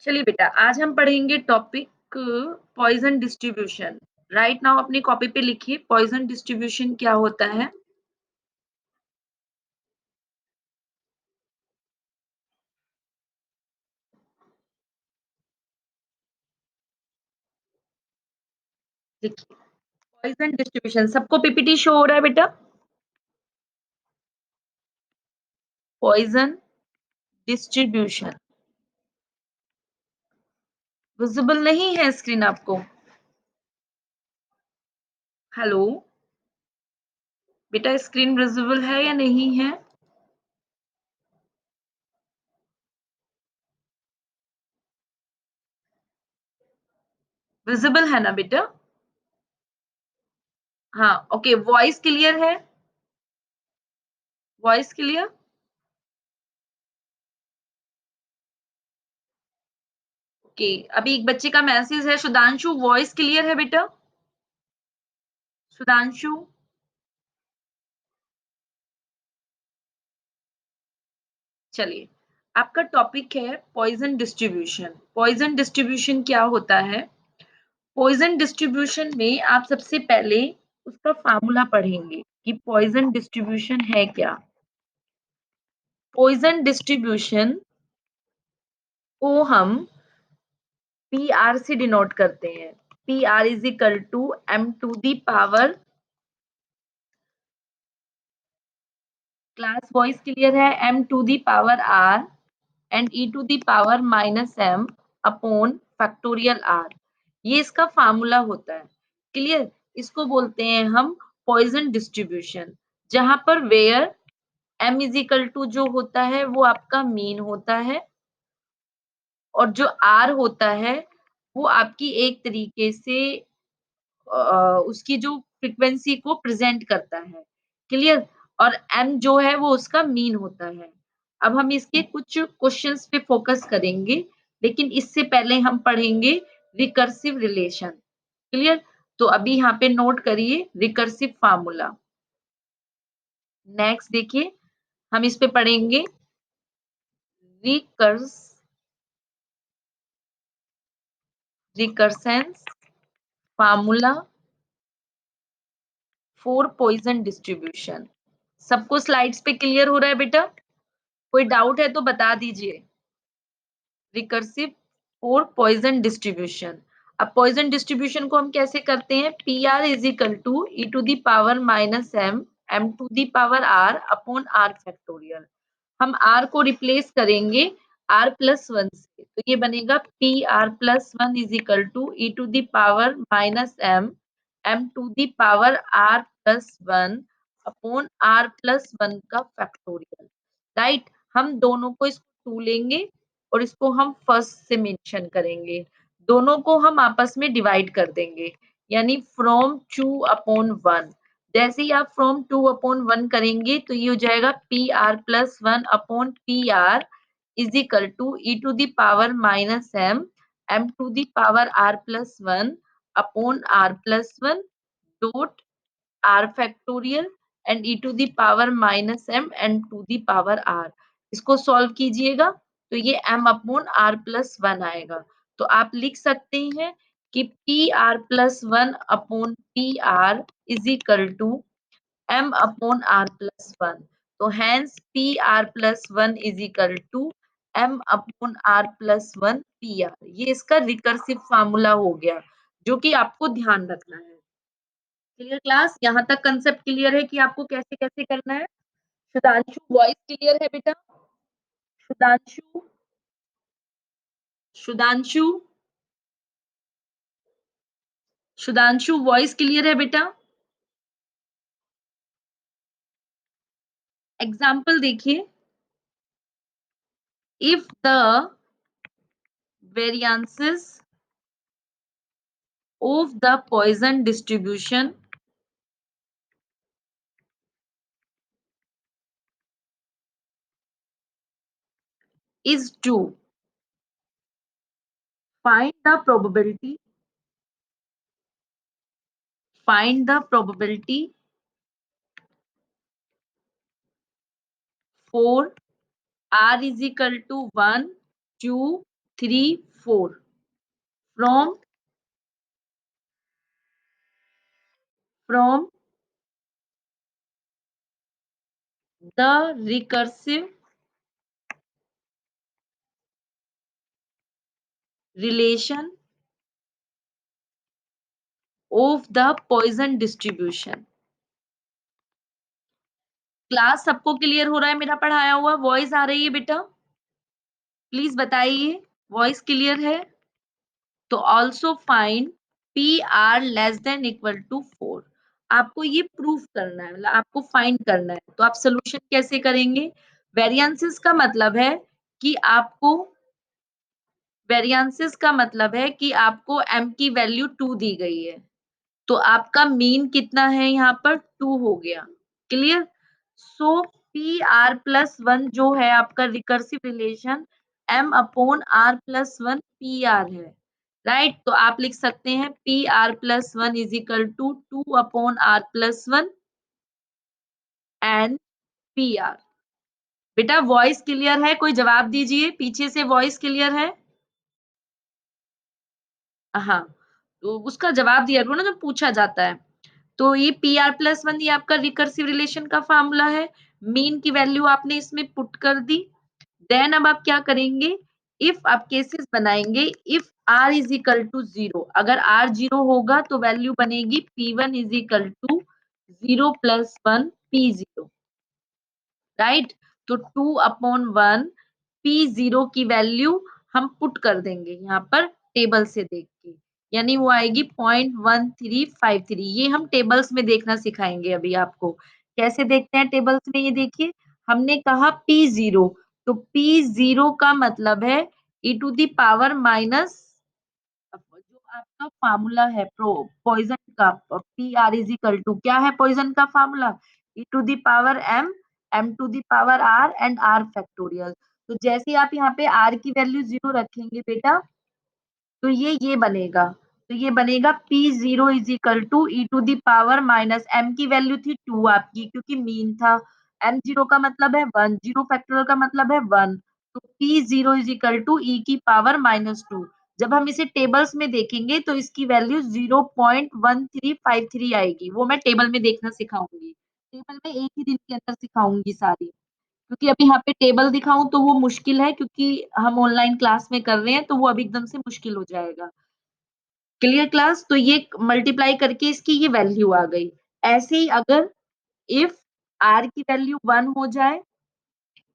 चलिए बेटा, आज हम पढ़ेंगे topic poison distribution. Right now अपनी कॉपी पे लिखिए पॉइज़न डिस्ट्रीब्यूशन क्या होता है? देखिए, पॉइज़न डिस्ट्रीब्यूशन सबको पीपीटी शो हो रहा है बेटा? पॉइज़न डिस्ट्रीब्यूशन विज़िबल नहीं है स्क्रीन आपको? हेलो, बेटा स्क्रीन विज़िबल है या नहीं है? विज़िबल है ना बेटा? हाँ, ओके वॉइस क्लियर है? Voice clear? ओके, अभी एक बच्चे का मैसेज है सुधांशु वॉइस क्लियर है बेटा? सुधांशु? चलिए, आपका टॉपिक है पॉइज़न डिस्ट्रीब्यूशन। पॉइज़न डिस्ट्रीब्यूशन क्या होता है? पॉइज़न डिस्ट्रीब्यूशन में आप सबसे पहले उसका फ़ॉर्मूला पढ़ेंगे कि पॉइज़न डिस्ट्रीब्यूशन है क्या? पॉइज़न डिस्ट्रीब्यूशन को हम पीआर से डिनोट करते हैं। PR is equal to M to the power class voice clear है M to the power R and E to the power minus M upon factorial R. ये इसका फार्मूला होता है। क्लियर? इसको बोलते हैं हम पॉइजन डिस्ट्रीब्यूशन, जहां पर where m is equal to जो होता है वो आपका मीन होता है और जो आर होता है वो आपकी एक तरीके से उसकी जो फ्रीक्वेंसी को प्रेजेंट करता है। क्लियर? और एम जो है वो उसका मीन होता है। अब हम इसके कुछ क्वेश्चंस पे फोकस करेंगे, लेकिन इससे पहले हम पढ़ेंगे रिकर्सिव रिलेशन। क्लियर? तो अभी यहाँ पे नोट करिए रिकर्सिव फार्मूला। नेक्स्ट देखिए, हम इस पे पढ़ेंगे recurse recurrence formula for Poisson distribution. सबको स्लाइड्स पे क्लियर हो रहा है बेटा? कोई डाउट है तो बता दीजिए। रिकर्सिव और पॉइजन डिस्ट्रीब्यूशन। अब पॉइजन डिस्ट्रीब्यूशन को हम कैसे करते हैं? P are is equal to E to the power minus M M to the power are upon are factorial. हम आर को रिप्लेस करेंगे आर प्लस वन से, तो ये बनेगा P are plus one is equal to E to the power minus M M to the power are plus one upon are plus one का factorial. Right? हम दोनों को इसको टू लेंगे और इसको हम फर्स्ट से मेंशन करेंगे। दोनों को हम आपस में डिवाइड कर देंगे, यानी फ्रॉम 2 अपॉन 1। जैसे ही आप फ्रॉम 2 अपॉन 1 करेंगे तो ये हो जाएगा P are plus 1 upon P are is equal to E to the power minus M M to the power are plus 1 upon are plus 1 dot r factorial and e to the power minus m and to the power r। इसको solve कीजिएगा तो ये m upon r plus one आएगा। तो आप लिख सकते हैं कि P are plus one upon P are is equal to m upon r plus one. तो hence P are plus one is equal to m upon r plus one P R. ये इसका रिकर्सिव फार्मूला हो गया, जो कि आपको ध्यान रखना है। Clear class? यहाँ तक कंसेप्ट क्लियर है कि आपको कैसे कैसे करना है? सुधांशु वॉइस क्लियर है बेटा? सुधांशु सुधांशु सुधांशु वॉइस क्लियर है बेटा? एग्जाम्पल देखिए, if the variances of the Poisson distribution is 2, find the probability find the probability for r is equal to 1 2 3 4 from from the recursive relation of the Poisson distribution। Class सबको clear हो रहा है मेरा पढ़ाया हुआ? Voice आ रही है बेटा? प्लीज बताइए, वॉइस क्लियर है? तो also find P R less than equal to 4। आपको ये प्रूफ करना है, मतलब आपको फाइंड करना है। तो आप सोल्यूशन कैसे करेंगे? वेरिएंसेस का मतलब है कि आपको वेरिएंसेस का मतलब है कि आपको m की वैल्यू 2 दी गई है, तो आपका मीन कितना है? यहाँ पर 2 हो गया। Clear? So P are plus 1 जो है आपका recursive relation m upon r plus 1 P R है, राइट? तो आप लिख सकते हैं P are plus 1 is equal to 2 upon r plus 1 and P R. बेटा वॉइस क्लियर है? कोई जवाब दीजिए, पीछे से वॉइस क्लियर है? हाँ, तो उसका जवाब दिया करो ना जब पूछा जाता है। तो ये पी आर प्लस 1 ये आपका रिकर्सिव रिलेशन का फार्मूला है। मीन की वैल्यू आपने इसमें पुट कर दी। देन अब आप क्या करेंगे? इफ आप केसेस बनाएंगे, if r is equal to 0, अगर r 0 होगा तो वैल्यू बनेगी p1 is equal to 0 plus 1 p0, right? तो 2 अपॉन 1 P0 की वैल्यू हम पुट कर देंगे यहाँ पर टेबल से देख के, यानी वो आएगी 0.1353। ये हम टेबल्स में देखना सिखाएंगे अभी आपको। कैसे देखते हैं टेबल्स में? ये देखिए, हमने कहा P0, तो P0 का मतलब है e to the power minus जो आपका फार्मूला है पॉइजन का, P are is equal to क्या है पॉइजन का formula? e to the power m, m to the power r and r factorial. तो जैसे आप यहाँ पे r की वैल्यू 0 रखेंगे बेटा, तो ये बनेगा। तो ये बनेगा P0 is equal to E to the power minus m की वैल्यू थी 2 आपकी, क्योंकि मीन था। m0 का मतलब है 1, 0 फैक्टोरियल का मतलब है 1, तो P0 is equal to e की पावर -2। जब हम इसे टेबल्स में देखेंगे तो इसकी वैल्यू 0.1353 आएगी। वो मैं टेबल में देखना सिखाऊंगी, टेबल में एक ही दिन के अंदर सिखाऊंगी सारी, क्योंकि अभी यहाँ पे टेबल दिखाऊं तो वो मुश्किल है, क्योंकि हम ऑनलाइन क्लास में कर रहे हैं, तो वो अभी एकदम से मुश्किल हो जाएगा। Clear class? तो ये मल्टीप्लाई करके इसकी ये वैल्यू आ गई। ऐसे ही अगर इफ r की वैल्यू 1 हो जाए,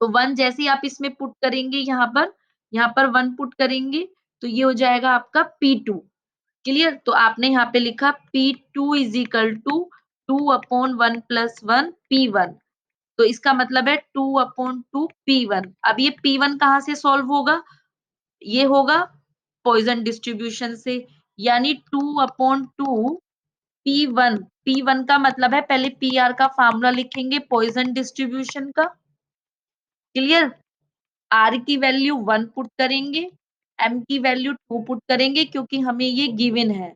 तो 1 जैसे ही आप इसमें पुट करेंगे यहाँ पर 1 पुट करेंगे, तो ये हो जाएगा आपका P2। क्लियर? तो आपने यहाँ पे लिखा P2 is equal to 2 upon 1 plus 1 P1। तो इसका मतलब है 2 अपॉन 2 P1। अब ये P1 कहाँ से सॉल्व होगा? ये होगा पॉइजन डिस्ट्रीब्यूशन से, यानी 2 अपॉन 2 P1। P1 का मतलब है, पहले PR का फार्मूला लिखेंगे पॉइजन डिस्ट्रीब्यूशन का। क्लियर? R की वैल्यू 1 पुट करेंगे, M की वैल्यू 2 पुट करेंगे, क्योंकि हमें ये गिवन है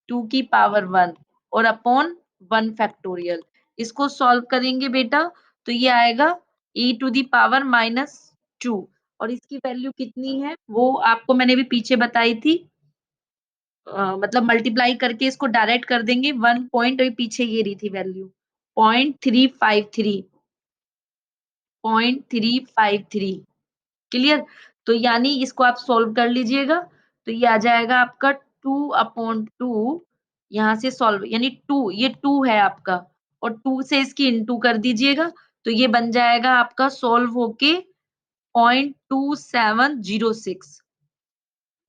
2 की पावर 1 और अपॉन 1 फैक्टोरियल। इसको सॉल्व करेंगे बेटा, तो ये आएगा e टू द पावर -2, और इसकी वैल्यू कितनी है वो आपको मैंने भी पीछे बताई थी। मतलब मल्टीप्लाई करके इसको डायरेक्ट कर देंगे 1 पॉइंट, पीछे ये रही थी वैल्यू 0.353, 0.353। क्लियर? तो यानी इसको आप सॉल्व कर लीजिएगा, तो ये आ जाएगा आपका 2 अपॉन 2, यहाँ से सॉल्व, यानी 2, ये 2 है आपका, और 2 से इसकी इनटू कर दीजिएगा, तो ये बन जाएगा आपका सॉल्व होके 0.2706,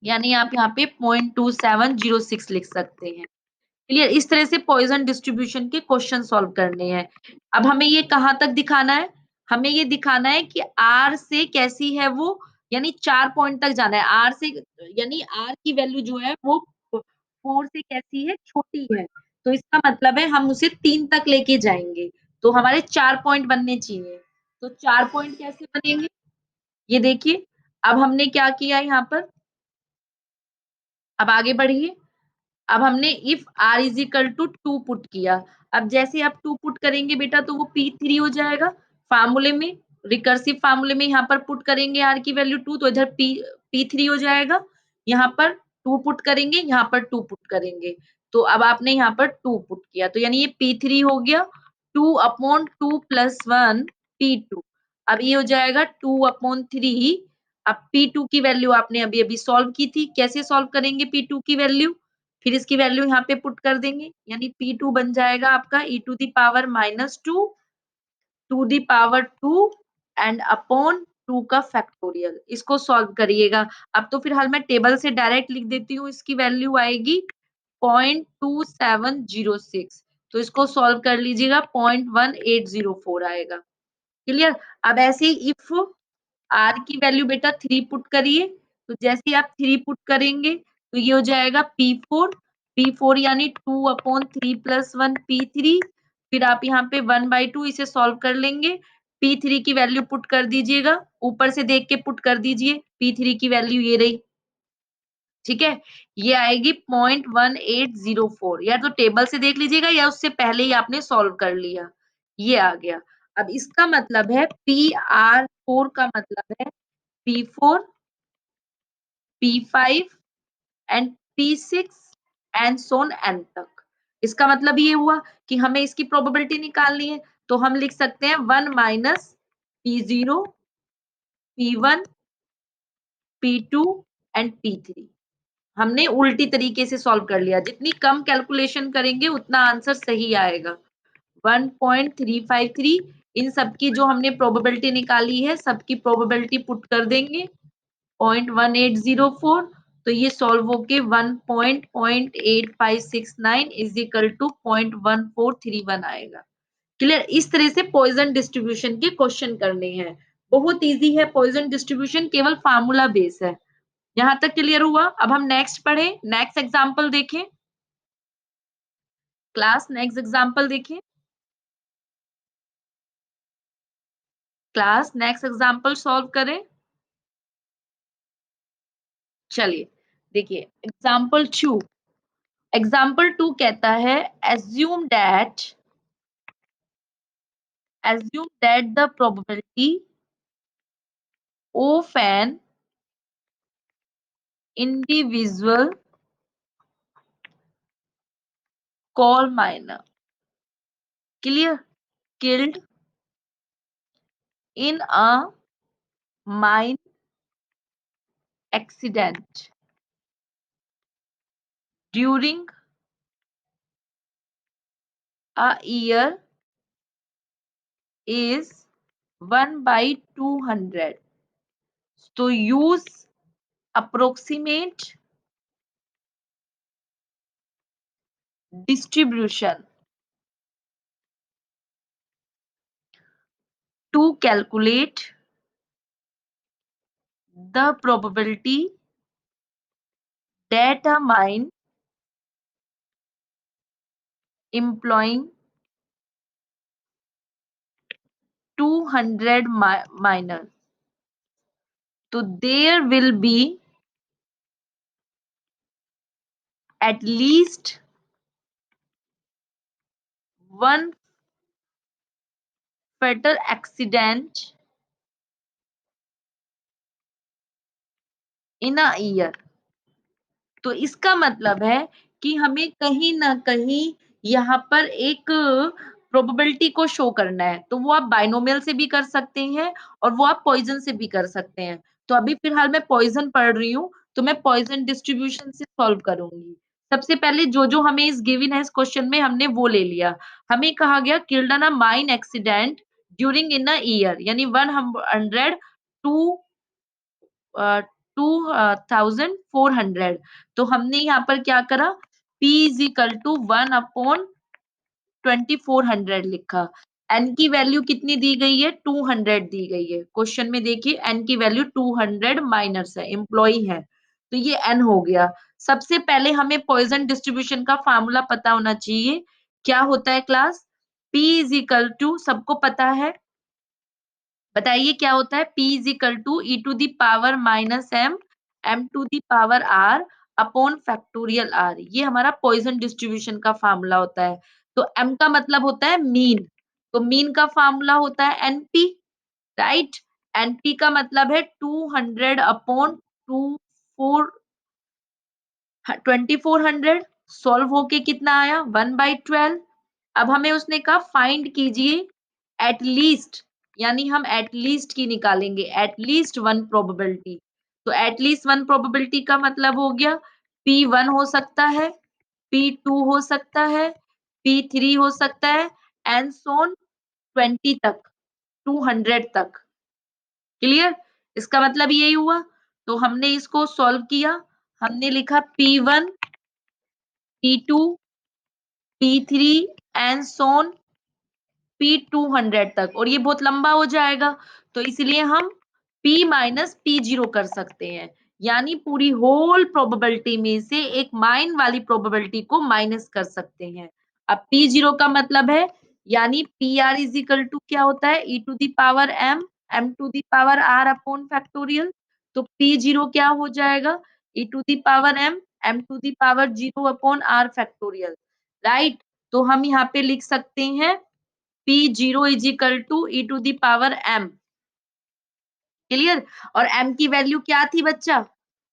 यानी आप यहाँ पे 0.2706 लिख सकते हैं। क्लियर? इस तरह से पॉइजन डिस्ट्रीब्यूशन के क्वेश्चन सॉल्व करने हैं। अब हमें ये कहाँ तक दिखाना है? हमें ये दिखाना है कि R से कैसी है वो, यानी 4 पॉइंट तक जाना है। R से, यानी R की वैल्यू जो है वो 4 से कैसी है? छोटी है। तो इसका मतलब है हम उसे 3 तक लेके जाएँगे। तो हमारे 4 पॉइंट बनने चाहिए। तो 4 पॉइंट कैसे बनेंगे? ये देखिए, अब हमने क्या किया यहाँ पर? अब आगे बढ़िए। अब हमने if r is equal to 2 put किया। अब जैसे आप 2 पुट करेंगे बेटा, तो वो P3 हो जाएगा। फार्मूले में, रिकर्सिव फार्मूले में यहाँ पर पुट करेंगे r की वैल्यू 2, तो इधर P3 हो जाएगा, यहाँ पर 2 पुट करेंगे, यहाँ पर 2 पुट करेंगे। तो अब आपने यहाँ पर 2 पुट किया, तो यानी ये P3 हो गया 2/2 प्लस 1 P2। अब ये हो जाएगा 2/3। अब P2 की वैल्यू आपने अभी-अभी सॉल्व की थी, कैसे सॉल्व करेंगे P2 की वैल्यू? फिर इसकी वैल्यू यहाँ पे पुट कर देंगे, यानी P2 बन जाएगा आपका e to the power -2 to the power 2 and upon 2 का फैक्टोरियल। इसको सॉल्व करिएगा। अब तो फिलहाल मैं टेबल से डायरेक्ट लिख देती हूँ, इसकी वैल्यू आएगी 0.2706। तो इसको सॉल्व कर लीजिएगा, 0.1804 आएगा। क्लियर? अब ऐसे ही इफ आर की वैल्यू बेटा 3 पुट करिए, तो जैसे ही आप 3 पुट करेंगे तो ये हो जाएगा P4 यानी 2/3 प्लस 1 P3। फिर आप यहाँ पे 1/2 इसे सॉल्व कर लेंगे। P3 की वैल्यू पुट कर दीजिएगा, ऊपर से देख के पुट कर दीजिए। P3 की वैल्यू ये रही, ठीक है? ये आएगी 0.1804, या तो टेबल से देख लीजिएगा या उससे पहले ही आपने सॉल्व कर लिया। ये आ गया। अब इसका मतलब है PR4 का मतलब है P4, P5 and P6 and so on an तक। इसका मतलब ये हुआ कि हमें इसकी प्रोबेबिलिटी निकालनी है, तो हम लिख सकते हैं 1 minus P0, P1, P2 and P3। हमने उल्टी तरीके से सॉल्व कर लिया। जितनी कम कैलकुलेशन करेंगे उतना आंसर सही आएगा। 1.353 इन सब की जो हमने प्रोबेबिलिटी निकाली है, सबकी प्रोबेबिलिटी पुट कर देंगे 0.1804। तो ये सॉल्व होके 1.08569 इज इक्वल टू 0.1431 आएगा। क्लियर? इस तरह से पॉइजन डिस्ट्रीब्यूशन के क्वेश्चन करने हैं। बहुत इजी है पॉइजन डिस्ट्रीब्यूशन, केवल फार्मूला बेस है। यहां तक क्लियर हुआ? अब हम नेक्स्ट पढ़े, नेक्स्ट एग्जांपल देखें। क्लास नेक्स्ट एग्जांपल देखें। क्लास नेक्स्ट एग्जांपल सॉल्व करें। चलिए देखिए एग्जाम्पल 2 कहता है assume that the probability of an individual coal miner clear killed in a mine accident during a year is 1 by 200. So use approximate distribution to calculate the probability that a mine employing 200 miners. So there will be at least one fatal accident in a year. तो इसका मतलब है कि हमें कहीं ना कहीं यहाँ पर एक प्रोबेबिलिटी को शो करना है, तो वो आप बाइनोमियल से भी कर सकते हैं और वो आप पॉइजन से भी कर सकते हैं। तो अभी फिलहाल मैं पॉइजन पढ़ रही हूँ, तो मैं पॉइजन डिस्ट्रीब्यूशन से सॉल्व करूंगी। सबसे पहले जो जो हमें इस गिवन है इस क्वेश्चन में हमने वो ले लिया। हमें कहा गया killed in a mine accident during in a year, यानी 100 टू 2400। तो हमने यहाँ पर क्या करा, P इज इक्वल टू 1/2400 लिखा। n की वैल्यू कितनी दी गई है, 200 दी गई है। क्वेश्चन में देखिए n की वैल्यू 200 माइनस है, एम्प्लॉई है, तो ये n हो गया। सबसे पहले हमें पॉइजन डिस्ट्रीब्यूशन का फार्मूला पता होना चाहिए। क्या होता है class? P is equal to, सबको पता है, बताइए क्या होता है? P is equal to E to the power minus M, M to the power are upon factorial R. ये हमारा पॉइजन डिस्ट्रीब्यूशन का फार्मूला होता है। तो m का मतलब होता है मीन, तो मीन का फार्मूला होता है np, राइट? np का मतलब है 200 अपॉन 2400 सॉल्व होके कितना आया 1/12। अब हमें उसने कहा फाइंड कीजिए एटलीस्ट, यानी हम एटलीस्ट की निकालेंगे, एटलीस्ट वन प्रोबेबिलिटी। तो एटलीस्ट वन प्रोबेबिलिटी का मतलब हो गया P1 हो सकता है, P2 हो सकता है, P3 हो सकता है, एंड सोन 20 तक, 200 तक। क्लियर? इसका मतलब यही हुआ। तो हमने इसको सॉल्व किया, हमने लिखा P1, P2, P3 and Son P200 तक, और ये बहुत लंबा हो जाएगा, तो इसलिए हम P माइनस P0 कर सकते हैं, यानी पूरी होल प्रोबेबिलिटी में से एक माइन वाली प्रोबेबिलिटी को माइनस कर सकते हैं। अब P0 का मतलब है, यानी PR इज इक्वल टू क्या होता है, e to the power m, m to the power r upon factorial. तो P0 क्या हो जाएगा, e to the power m, m to the power 0 upon r factorial, right. तो हम यहाँ पे लिख सकते हैं P0 is equal to E to the power m। Clear? और m की वैल्यू क्या थी बच्चा,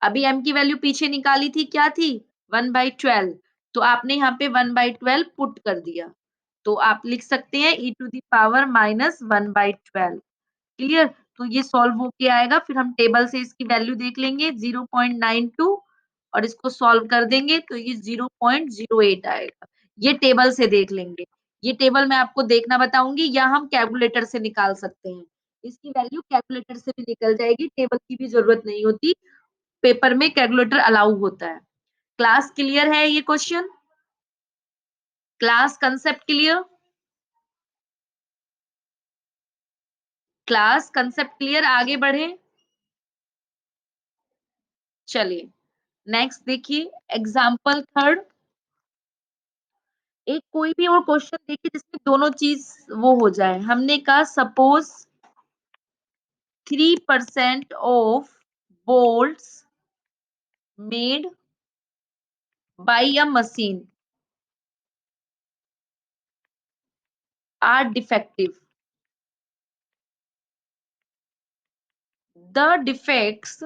अभी m की वैल्यू पीछे निकाली थी, क्या थी 1/12। तो आपने यहाँ पे 1/12 पुट कर दिया, तो आप लिख सकते हैं E to the power minus 1/12। Clear? तो ये सॉल्व होके आएगा, फिर हम टेबल से इसकी वैल्यू देख लेंगे 0.92, और इसको सॉल्व कर देंगे तो ये 0.08 आएगा। ये टेबल से देख लेंगे, ये टेबल मैं आपको देखना बताऊंगी, या हम कैलकुलेटर से निकाल सकते हैं। इसकी वैल्यू कैलकुलेटर से भी निकल जाएगी, टेबल की भी जरूरत नहीं होती, पेपर में कैलकुलेटर अलाउ होता है। क्लास क्लियर है ये question? Class concept clear? Class concept clear? आगे बढ़े, चलिए नेक्स्ट देखिए, एग्जाम्पल थर्ड। एक कोई भी और क्वेश्चन देखिए जिसमें दोनों चीज वो हो जाए। हमने कहा suppose 3% of bolts made by a machine are defective. The defects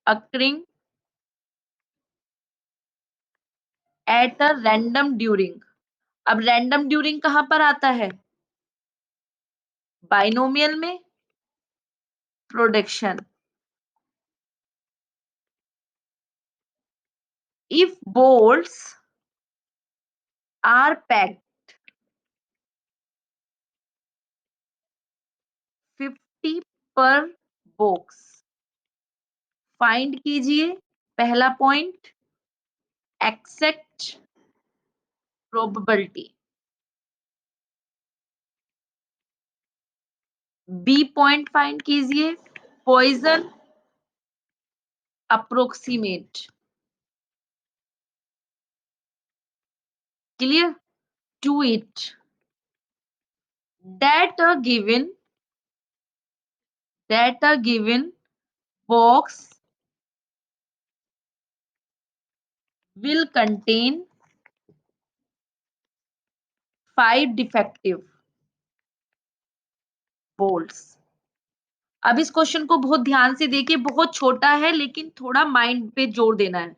occurring at a random during। अब random during कहां पर आता है, बाइनोमियल में, production. If bolts are packed 50 per box, find कीजिए पहला point except probability. B point find कीजिए Poisson approximate. Clear? To it that a given that a given box will contain 5 defective bolts। अब इस question को बहुत ध्यान से देखिए, बहुत छोटा है लेकिन थोड़ा माइंड पे जोर देना है।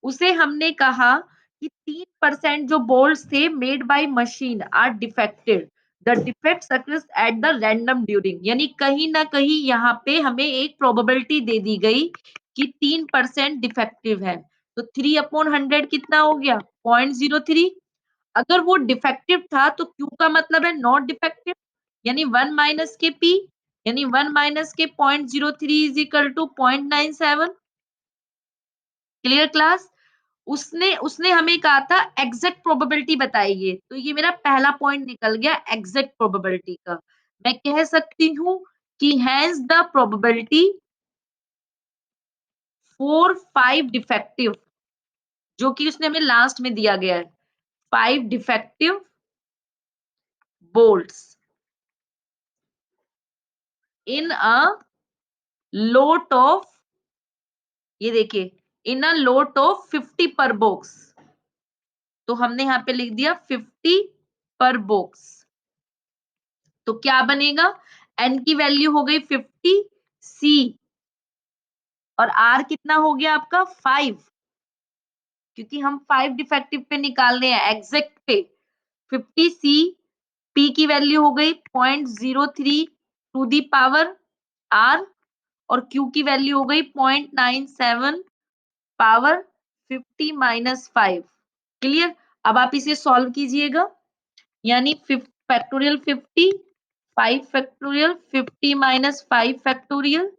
उसे हमने कहा कि 3% जो बोल्ट्स थे made by machine are defected, the defects occurs at the random during, यानी कहीं ना कहीं यहाँ पे हमें एक प्रोबेबिलिटी दे दी गई कि 3% डिफेक्टिव है। तो 3/100 कितना हो गया 0.03। अगर वो डिफेक्टिव था तो क्यू का मतलब है नॉट डिफेक्टिव, यानी 1 माइनस के पी, यानी 1 माइनस के 0.03 is equal to 0.97। Clear class? उसने उसने हमें कहा था एग्जैक्ट प्रोबेबिलिटी बताइए, तो ये मेरा पहला पॉइंट निकल गया एग्जैक्ट प्रोबेबिलिटी का। मैं कह सकती हूँ कि has the probability for 5 defective, जो कि उसने हमें लास्ट में दिया गया है, 5 defective bolts in a lot of, ये देखिए, इन अ लोट ऑफ 50 पर बॉक्स। तो हमने यहाँ पे लिख दिया 50 पर बॉक्स। तो क्या बनेगा, n की वैल्यू हो गई 50, सी और आर कितना हो गया आपका 5, क्योंकि हम 5 डिफेक्टिव पे निकालने हैं एग्जैक्ट पे। 50 सी, पी की वैल्यू हो गई 0.03 टू दी पावर आर और क्यू की वैल्यू हो गई 0.97 पावर 50 माइनस 5। क्लियर? अब आप इसे सॉल्व कीजिएगा, यानी फैक्टोरियल 50, 5 फैक्टोरियल 50 माइनस 5 फैक्टोरियल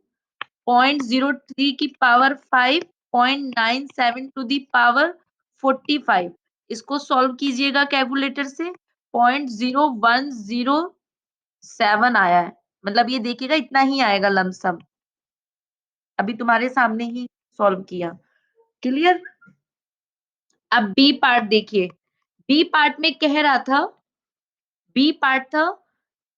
0.03 की पावर 5, 0.97 टू दी पावर 45। इसको सॉल्व कीजिएगा कैलकुलेटर से, 0.0107 आया है। मतलब ये देखिएगा इतना ही आएगा लमसम। अभी तुम्हारे सामने ही सॉल्व किया। क्लियर? अब बी पार्ट देखिए। बी पार्ट में कह रहा था, बी पार्ट था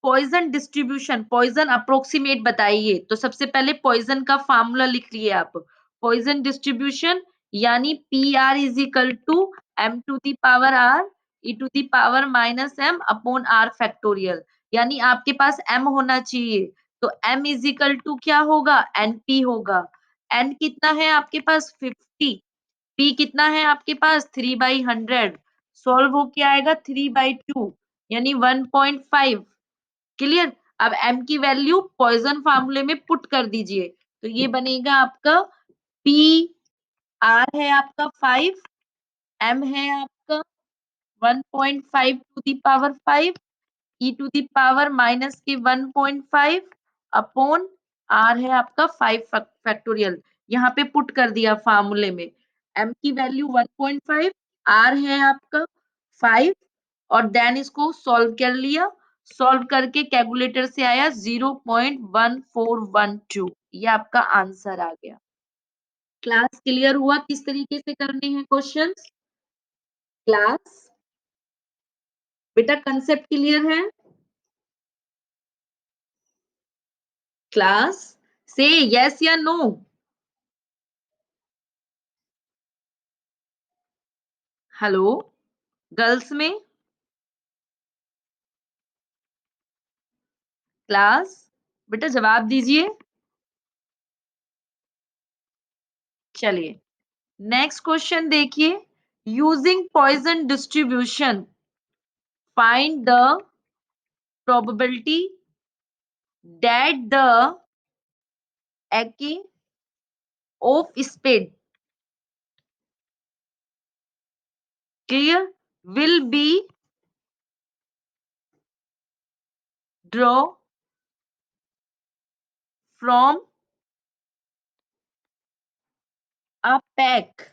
पॉइजन डिस्ट्रीब्यूशन, पॉइजन अप्रोक्सीमेट बताइए। तो सबसे पहले पॉइजन का फार्मूला लिख लिए आप। पॉइजन डिस्ट्रीब्यूशन यानी P are is equal to M to the power R E to the power minus M upon are factorial. यानी आपके पास एम होना चाहिए, तो एम इज इक्वल टू क्या होगा, एन पी होगा। एन कितना है आपके पास 50, पी कितना है आपके पास 3/100, सॉल्व हो क्या आएगा 3/2 यानी 1.5। क्लियर? अब m की वैल्यू पॉइजन फार्मूले में पुट कर दीजिए, तो ये बनेगा आपका p r है आपका 5, m है आपका 1.5 to the power 5 e to the power minus के 1.5 अपॉन r है आपका 5 फैक्टोरियल। यहाँ पे पुट कर दिया फार्मूले में, m की वैल्यू 1.5, r है आपका 5 और देन इसको सॉल्व कर लिया। सॉल्व करके कैलकुलेटर से आया 0.1412। ये आपका आंसर आ गया। क्लास क्लियर हुआ किस तरीके से करने हैं क्वेश्चंस? क्लास बेटा कंसेप्ट क्लियर है? क्लास से यस या नो? हेलो गर्ल्स में क्लास, बेटा जवाब दीजिए। चलिए नेक्स्ट क्वेश्चन देखिए। Using Poisson distribution find the probability that the ache of speed clear will be draw from a pack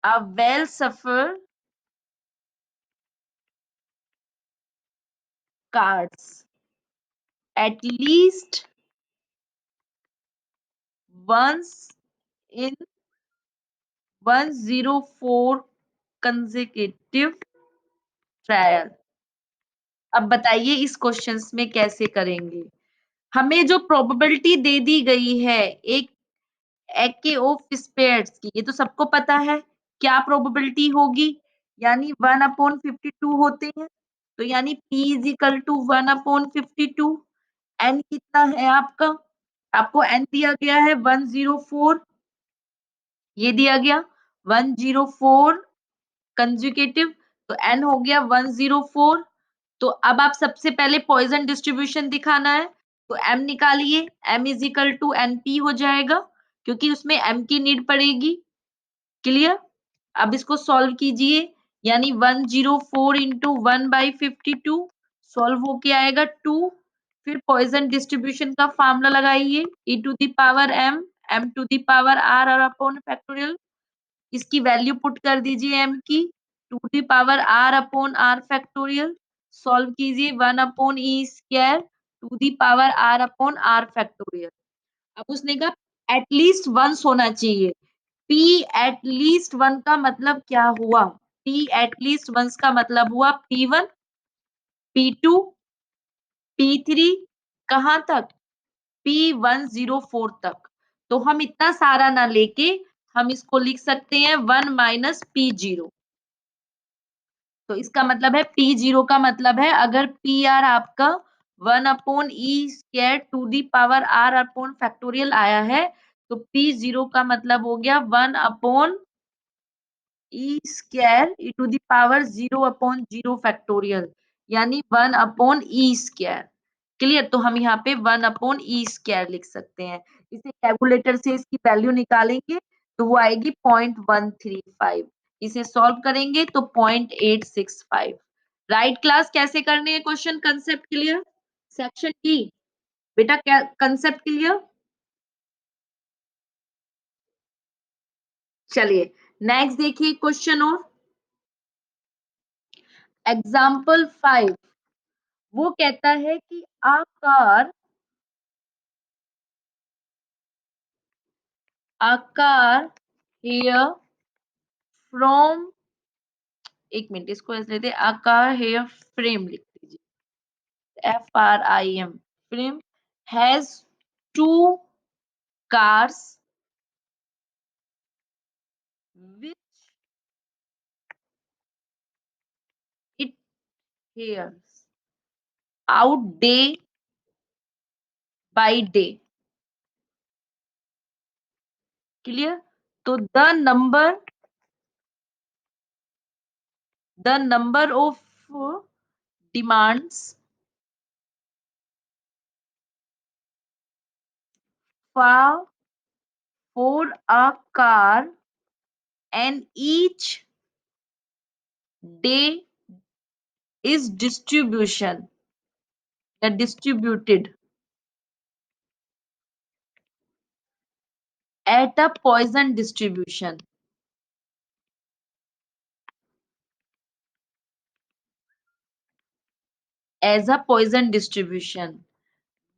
a well suffered cards at least once in 104 consecutive trial। अब बताइए इस questions में कैसे करेंगे। हमें जो probability दे दी गई है एक एके ऑफ स्पेयर्स की, ये तो सबको पता है क्या प्रोबेबिलिटी होगी, यानी 1/52 होते हैं। तो यानी P is equal to 1/52। N कितना है आपका, आपको एन दिया गया है 104, ये दिया गया 104 कंजुकेटिव, तो एन हो गया 104। तो अब आप सबसे पहले पॉइजन डिस्ट्रीब्यूशन दिखाना है, तो एम निकालिए, M is equal to N P हो जाएगा, क्योंकि उसमें एम की नीड पड़ेगी। क्लियर? अब इसको सॉल्व कीजिए, यानी 104 इंटू 1/52 सॉल्व होके आएगा 2। फिर पॉइजन डिस्ट्रीब्यूशन का फार्मूला लगाइए, E to the power M, M to the power R और अपॉन फैक्टोरियल। इसकी वैल्यू पुट कर दीजिए एम की, to the power are upon are factorial. Solve कीजिए 1/e² to the power are upon are factorial. अब उसने कहा at least once होना चाहिए। P एटलीस्ट वन का मतलब क्या हुआ, P एटलीस्ट वंस का मतलब हुआ P1 P2 P3 कहां तक, P104 तक। तो हम इतना सारा ना लेके हम इसको लिख सकते हैं 1 माइनस P0। तो इसका मतलब है P0 का मतलब है अगर PR आपका 1/e² to the power r upon factorial आया है, तो p0 का मतलब हो गया 1/e² e to the power 0/0 factorial, यानी 1/e²। क्लियर? तो हम यहाँ पे 1/e² लिख सकते हैं। इसे कैलकुलेटर से इसकी वैल्यू निकालेंगे तो वो आएगी 0.135। इसे सॉल्व करेंगे तो 0.865। राइट क्लास, कैसे करने हैं question? Concept clear? Section D बेटा, क्या कंसेप्ट क्लियर? चलिए नेक्स्ट देखिए क्वेश्चन और एग्जाम्पल 5। वो कहता है कि आकार हेयर फ्रॉम, एक मिनट इसको ऐसे लेते हैं, आकार हेयर फ्रेम लिख दीजिए, FRIM firm has 2 cars which it hears out day by day। Clear? तो the number of demands for a car and each day is distributed at a Poisson distribution as a Poisson distribution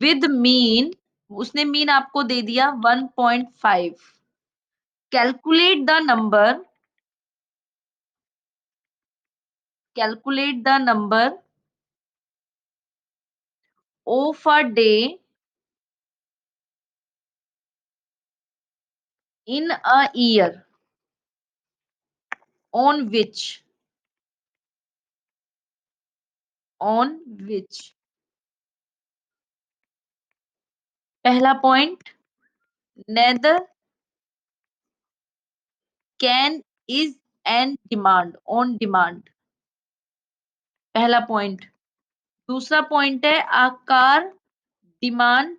with mean, उसने mean आपको दे दिया 1.5। Calculate the number of a day in a year on which पहला point, neither can is and demand on demand, पहला point. दूसरा point है आकार demand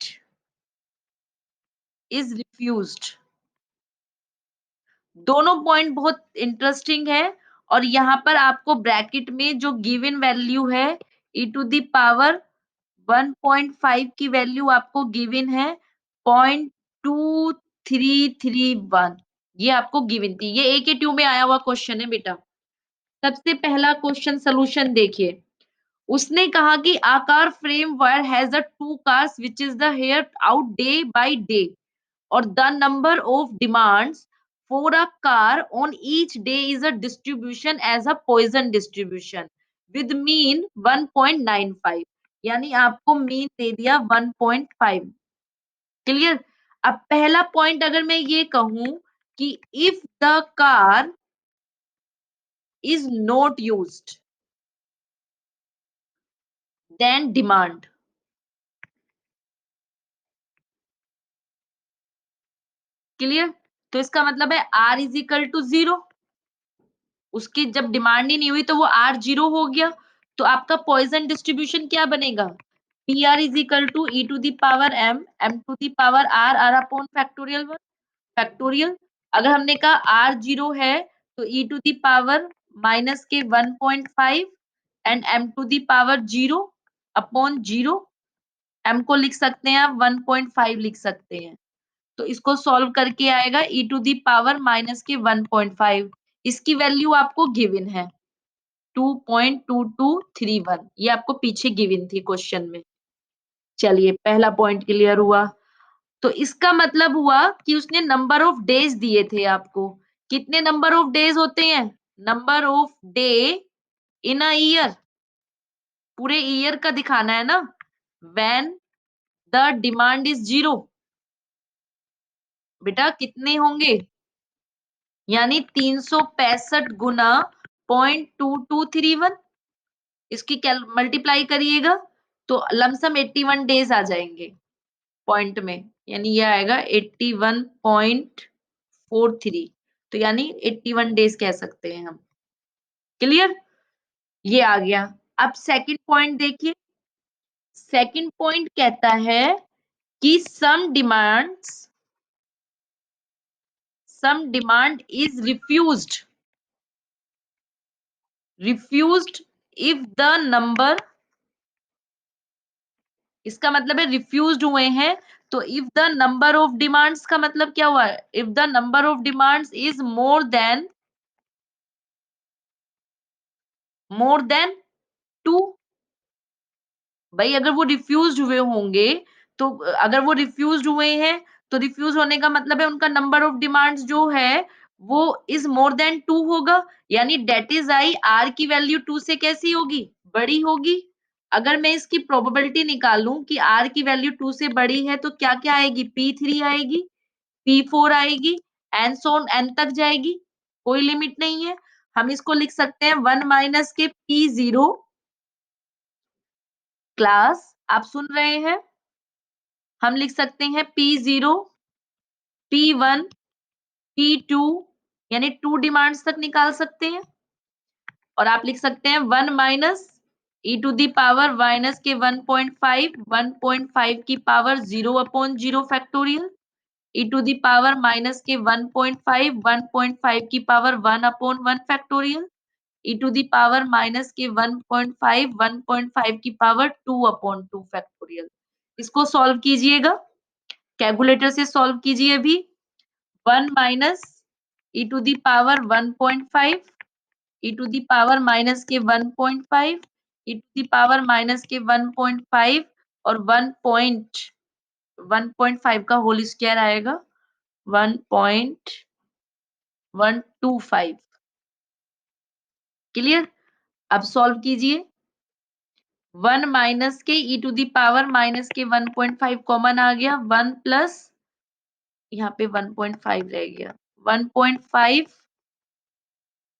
is refused. दोनों point बहुत इंटरेस्टिंग है, और यहाँ पर आपको ब्रैकेट में जो गिवन वैल्यू है e टू द पावर 1.5 की वैल्यू आपको गिवन है 0.2331, ये आपको गिवन थी। ये एक ही ट्यूब में आया हुआ क्वेश्चन है बेटा। सबसे पहला क्वेश्चन सोल्यूशन देखिए। उसने कहा कि a car firm hire has a 2 cars which is the hire out day by day, और the number of demands for a car on each day is a distribution as a Poisson distribution with mean 1.95, यानी आपको mean they दिया 1.5। Clear? अब पहला point अगर मैं ये कहूं कि if the car is not used then demand, clear? तो इसका मतलब है R इज इक्वल टू 0, उसकी जब डिमांड ही नहीं हुई तो वो R 0 हो गया। तो आपका पॉइजन डिस्ट्रीब्यूशन क्या बनेगा? PR is equal to E to the power M to the power R upon factorial 1 factorial. अगर हमने कहा R 0 है तो E to the power minus के 1.5 and M to the power 0 upon 0, M को लिख सकते हैं आप 1.5 लिख सकते हैं। तो इसको सॉल्व करके आएगा e to the power minus के 1.5। इसकी वैल्यू आपको गिवन है 2.2231, ये आपको पीछे गिवन थी क्वेश्चन में। चलिए पहला पॉइंट क्लियर हुआ। तो इसका मतलब हुआ कि उसने नंबर ऑफ डेज दिए थे आपको। कितने नंबर ऑफ डेज होते हैं? Number of day in a year, पूरे ईयर का दिखाना है ना। व्हेन द डिमांड इज 0, बेटा कितने होंगे? यानी 365 गुना 0.2231, इसकी मल्टीप्लाई करिएगा तो लमसम 81 डेज आ जाएंगे पॉइंट में, यानी ये आएगा 81.43, तो यानी 81 डेज कह सकते हैं हम। क्लियर? ये आ गया। अब सेकंड पॉइंट देखिए, सेकंड पॉइंट कहता है कि some demand is refused if the number, इसका मतलब है रिफ्यूज्ड हुए हैं, तो if the number of demands का मतलब क्या हुआ? If the number of demands is more than 2। भाई अगर वो रिफ्यूज्ड हुए होंगे, तो अगर वो रिफ्यूज्ड हुए हैं, तो रिफ्यूज होने का मतलब है उनका नंबर ऑफ डिमांड्स जो है वो इज मोर देन 2 होगा, यानी डेट इज आई आर की वैल्यू 2 से कैसी होगी? बड़ी होगी। अगर मैं इसकी प्रोबेबिलिटी निकालूं कि आर की वैल्यू 2 से बड़ी है, तो क्या क्या आएगी? P3 आएगी, P4 आएगी, एंड सो ऑन एन तक जाएगी, कोई लिमिट नहीं है। हम इसको लिख सकते हैं 1 माइनस के P0 क्लास, आप सुन रहे हैं? हम लिख सकते हैं P0, P1, P2, यानी 2 डिमांड्स तक निकाल सकते हैं। और आप लिख सकते हैं 1 minus e to the power minus के 1.5, 1.5 की power 0/0 factorial, e to the power minus के 1.5, 1.5 की power 1/1 factorial, e to the power minus के 1.5, 1.5 की पावर 2/2 फैक्टोरियल। इसको सॉल्व कीजिएगा, कैलकुलेटर से सॉल्व कीजिए अभी। 1 minus e to the power 1.5, e to the power minus के 1.5, e to the power minus के 1.5 और 1.5 का होल स्क्वायर आएगा 1.125। क्लियर? अब सॉल्व कीजिए। 1 माइनस के e to the power minus के 1.5 कॉमन आ गया, 1 प्लस यहाँ पे 1.5 रह गया, 1.5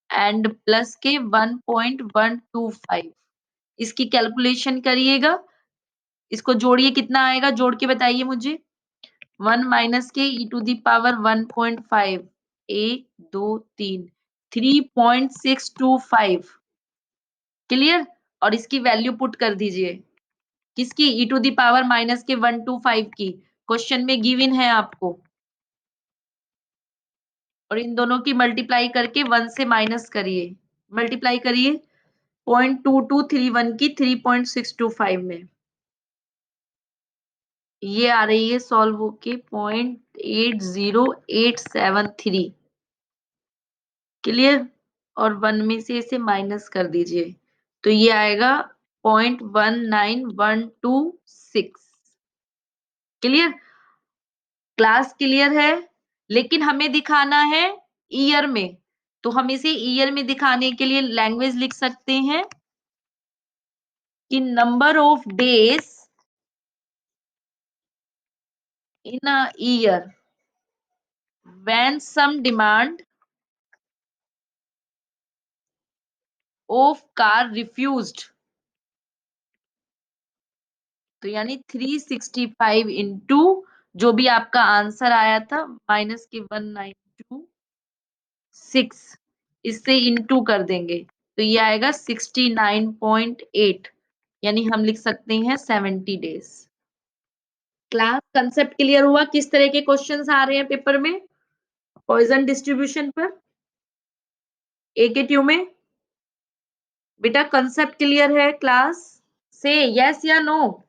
एंड प्लस के 1.125। इसकी कैलकुलेशन करिएगा, इसको जोड़िए, कितना आएगा? जोड़ के बताइए मुझे। 1 माइनस के e to the power 1.5, 1 2 3, 3.625। Clear? और इसकी वैल्यू पुट कर दीजिए, किसकी? e to the power minus के 125 की। क्वेश्चन में गिवन है आपको, और इन दोनों की मल्टीप्लाई करके 1 से माइनस करिए, मल्टीप्लाई करिए 0.2231 की 3.625 में, ये आ रही है सॉल्व होके 0.80873। क्लियर? और 1 में से इसे माइनस कर दीजिए, तो ये आएगा 0.19126। क्लियर? क्लास क्लियर है? लेकिन हमें दिखाना है ईयर में, तो हम इसे ईयर में दिखाने के लिए लैंग्वेज लिख सकते हैं कि number of days in a year when some demand of car refused, तो यानी 365 इंटू जो भी आपका आंसर आया था माइनस के 1926, इससे इंटू कर देंगे, तो ये आएगा 69.8, यानी हम लिख सकते हैं 70 डेज। क्लास कंसेप्ट क्लियर हुआ? किस तरह के क्वेश्चंस आ रहे हैं पेपर में पॉइजन डिस्ट्रीब्यूशन पर AKTU में? बेटा कंसेप्ट क्लियर है क्लास? से यस या नो?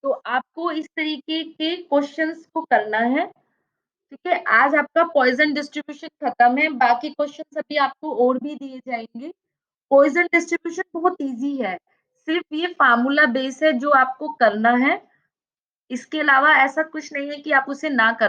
तो आपको इस तरीके के क्वेश्चंस को करना है, ठीक है? आज आपका पॉइजन डिस्ट्रीब्यूशन खत्म है, बाकी क्वेश्चंस अभी आपको और भी दिए जाएंगे। पॉइजन डिस्ट्रीब्यूशन बहुत इजी है, सिर्फ ये फार्मूला बेस है जो आपको करना है, इसके अलावा ऐसा कुछ नहीं है कि आप उसे ना कर